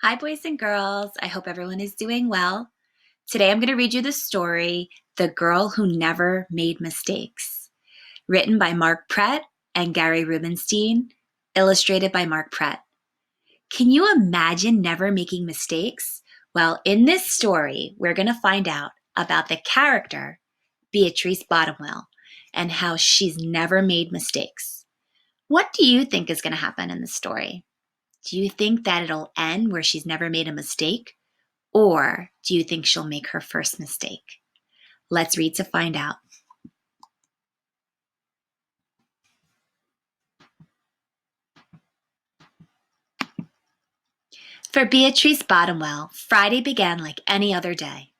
Hi, boys and girls. I hope everyone is doing well. Today I'm going to read you the story, The Girl Who Never Made Mistakes, written by Mark Pett and Gary Rubinstein, illustrated by Mark Pett. Can you imagine never making mistakes? Well, in this story, we're going to find out about the character, Beatrice Bottomwell, and how she's never made mistakes. What do you think is going to happen in the story? Do you think that it'll end where she's never made a mistake? Or do you think she'll make her first mistake? Let's read to find out. For Beatrice Bottomwell, Friday began like any other day.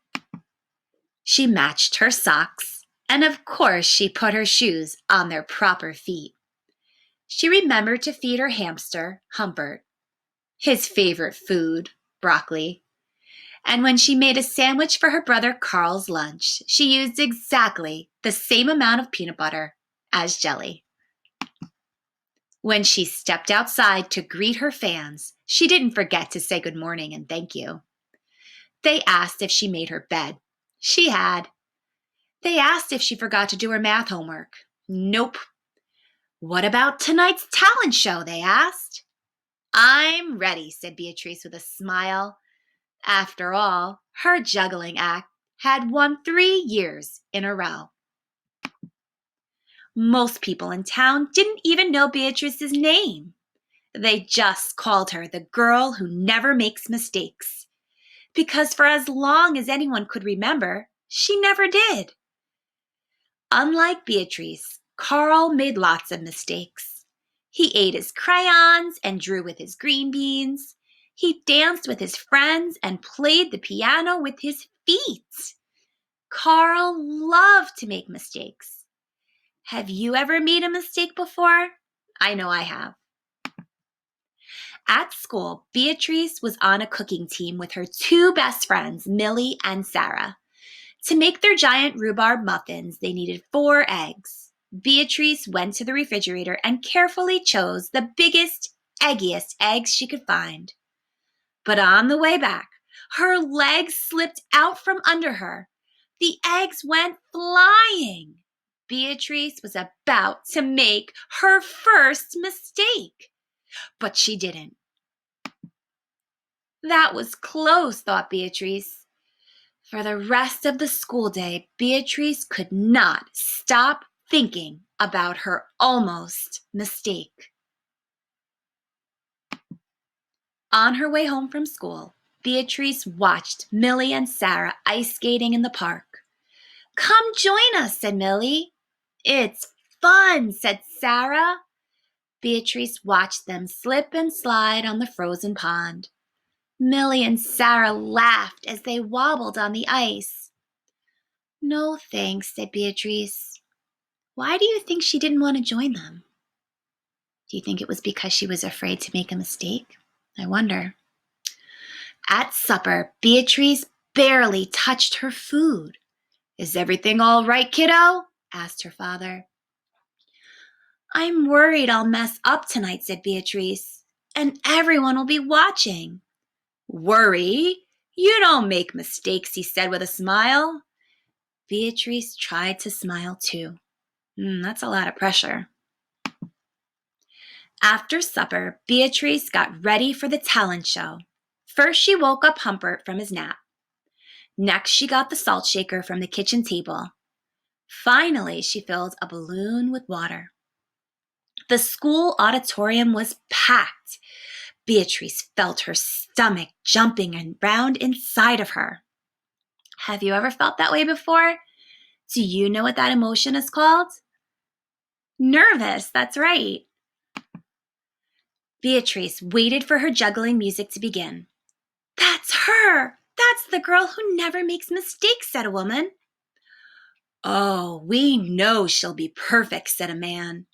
She matched her socks, and of course she put her shoes on their proper feet. She remembered to feed her hamster, Humbert, his favorite food, broccoli. And when she made a sandwich for her brother Carl's lunch, she used exactly the same amount of peanut butter as jelly. When she stepped outside to greet her fans, she didn't forget to say good morning and thank you. They asked if she made her bed. She had. They asked if she forgot to do her math homework. Nope. What about tonight's talent show? They asked. I'm ready, said Beatrice with a smile. After all, her juggling act had won 3 years in a row. Most people in town didn't even know Beatrice's name. They just called her the girl who never makes mistakes, because for as long as anyone could remember, she never did. Unlike Beatrice, Carl made lots of mistakes. He ate his crayons and drew with his green beans. He danced with his friends and played the piano with his feet. Carl loved to make mistakes. Have you ever made a mistake before? I know I have. At school, Beatrice was on a cooking team with her 2 best friends, Millie and Sarah. To make their giant rhubarb muffins, they needed 4 eggs. Beatrice went to the refrigerator and carefully chose the biggest, eggiest eggs she could find. But on the way back, her legs slipped out from under her. The eggs went flying. Beatrice was about to make her first mistake, but she didn't. That was close, thought Beatrice. For the rest of the school day, Beatrice could not stop thinking about her almost mistake. On her way home from school, Beatrice watched Millie and Sarah ice skating in the park. Come join us, said Millie. It's fun, said Sarah. Beatrice watched them slip and slide on the frozen pond. Millie and Sarah laughed as they wobbled on the ice. No thanks, said Beatrice. Why do you think she didn't want to join them? Do you think it was because she was afraid to make a mistake? I wonder. At supper, Beatrice barely touched her food. Is everything all right, kiddo? Asked her father. I'm worried I'll mess up tonight, said Beatrice, and everyone will be watching. Worry? You don't make mistakes, he said with a smile. Beatrice tried to smile too. That's a lot of pressure. After supper, Beatrice got ready for the talent show. First, she woke up Humbert from his nap. Next, she got the salt shaker from the kitchen table. Finally, she filled a balloon with water. The school auditorium was packed. Beatrice felt her stomach jumping around inside of her. Have you ever felt that way before? Do you know what that emotion is called? Nervous, that's right. Beatrice waited for her juggling music to begin. That's her! That's the girl who never makes mistakes, said a woman. Oh, we know she'll be perfect, said a man.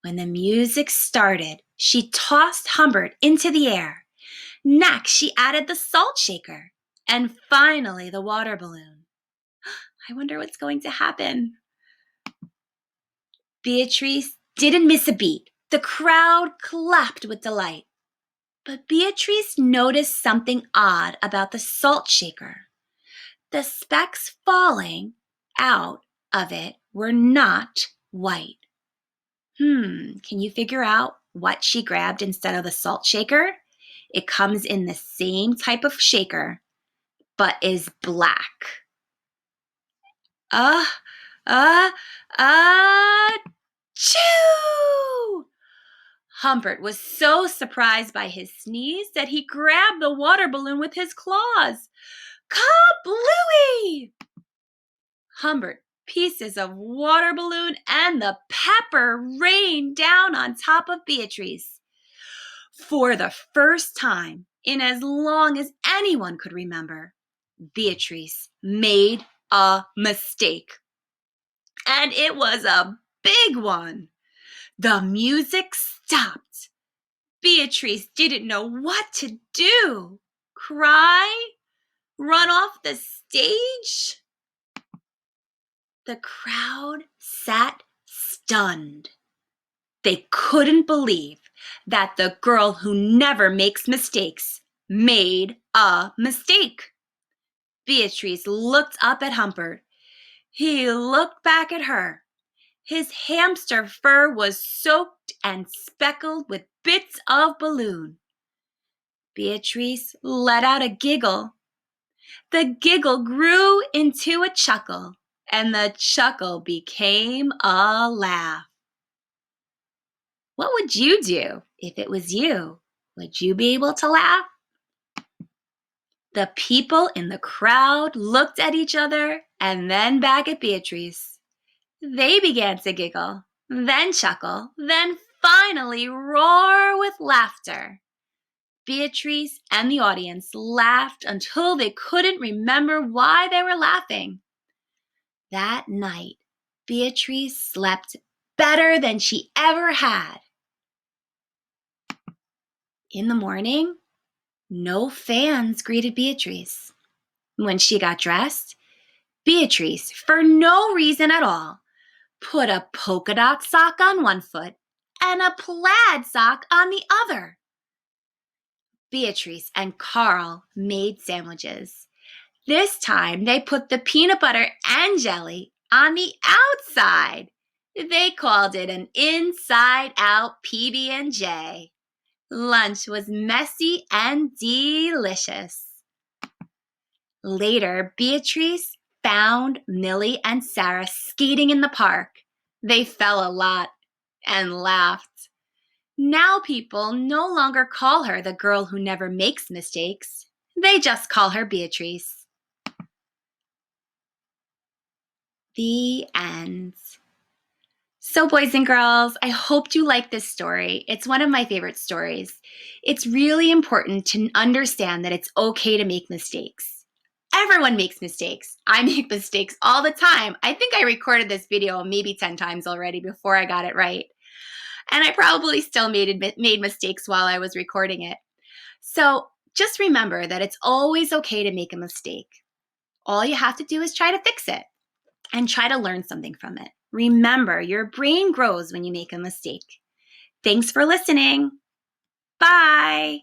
When the music started, she tossed Humbert into the air. Next, she added the salt shaker. And finally, the water balloon. I wonder what's going to happen. Beatrice didn't miss a beat. The crowd clapped with delight. But Beatrice noticed something odd about the salt shaker. The specks falling out of it were not white. Can you figure out what she grabbed instead of the salt shaker? It comes in the same type of shaker, but is black. Uh, uh, Achoo! Humbert was so surprised by his sneeze that he grabbed the water balloon with his claws. Kablooey! Humbert, pieces of water balloon, and the pepper rained down on top of Beatrice. For the first time in as long as anyone could remember, Beatrice made a mistake. And it was a big one. The music stopped. Beatrice didn't know what to do. Cry? Run off the stage? The crowd sat stunned. They couldn't believe that the girl who never makes mistakes made a mistake. Beatrice looked up at Humbert. He looked back at her. His hamster fur was soaked and speckled with bits of balloon. Beatrice let out a giggle. The giggle grew into a chuckle, and the chuckle became a laugh. What would you do if it was you? Would you be able to laugh? The people in the crowd looked at each other and then back at Beatrice. They began to giggle, then chuckle, then finally roar with laughter. Beatrice and the audience laughed until they couldn't remember why they were laughing. That night, Beatrice slept better than she ever had. In the morning, no fans greeted Beatrice. When she got dressed, Beatrice, for no reason at all, put a polka dot sock on one foot and a plaid sock on the other. Beatrice and Carl made sandwiches. This time they put the peanut butter and jelly on the outside. They called it an inside-out PB&J. Lunch was messy and delicious. Later, Beatrice found Millie and Sarah skating in the park. They fell a lot and laughed. Now people no longer call her the girl who never makes mistakes. They just call her Beatrice. The end. So boys and girls, I hope you like this story. It's one of my favorite stories. It's really important to understand that it's okay to make mistakes. Everyone makes mistakes. I make mistakes all the time. I think I recorded this video maybe 10 times already before I got it right. And I probably still made mistakes while I was recording it. So just remember that it's always okay to make a mistake. All you have to do is try to fix it and try to learn something from it. Remember, your brain grows when you make a mistake. Thanks for listening. Bye.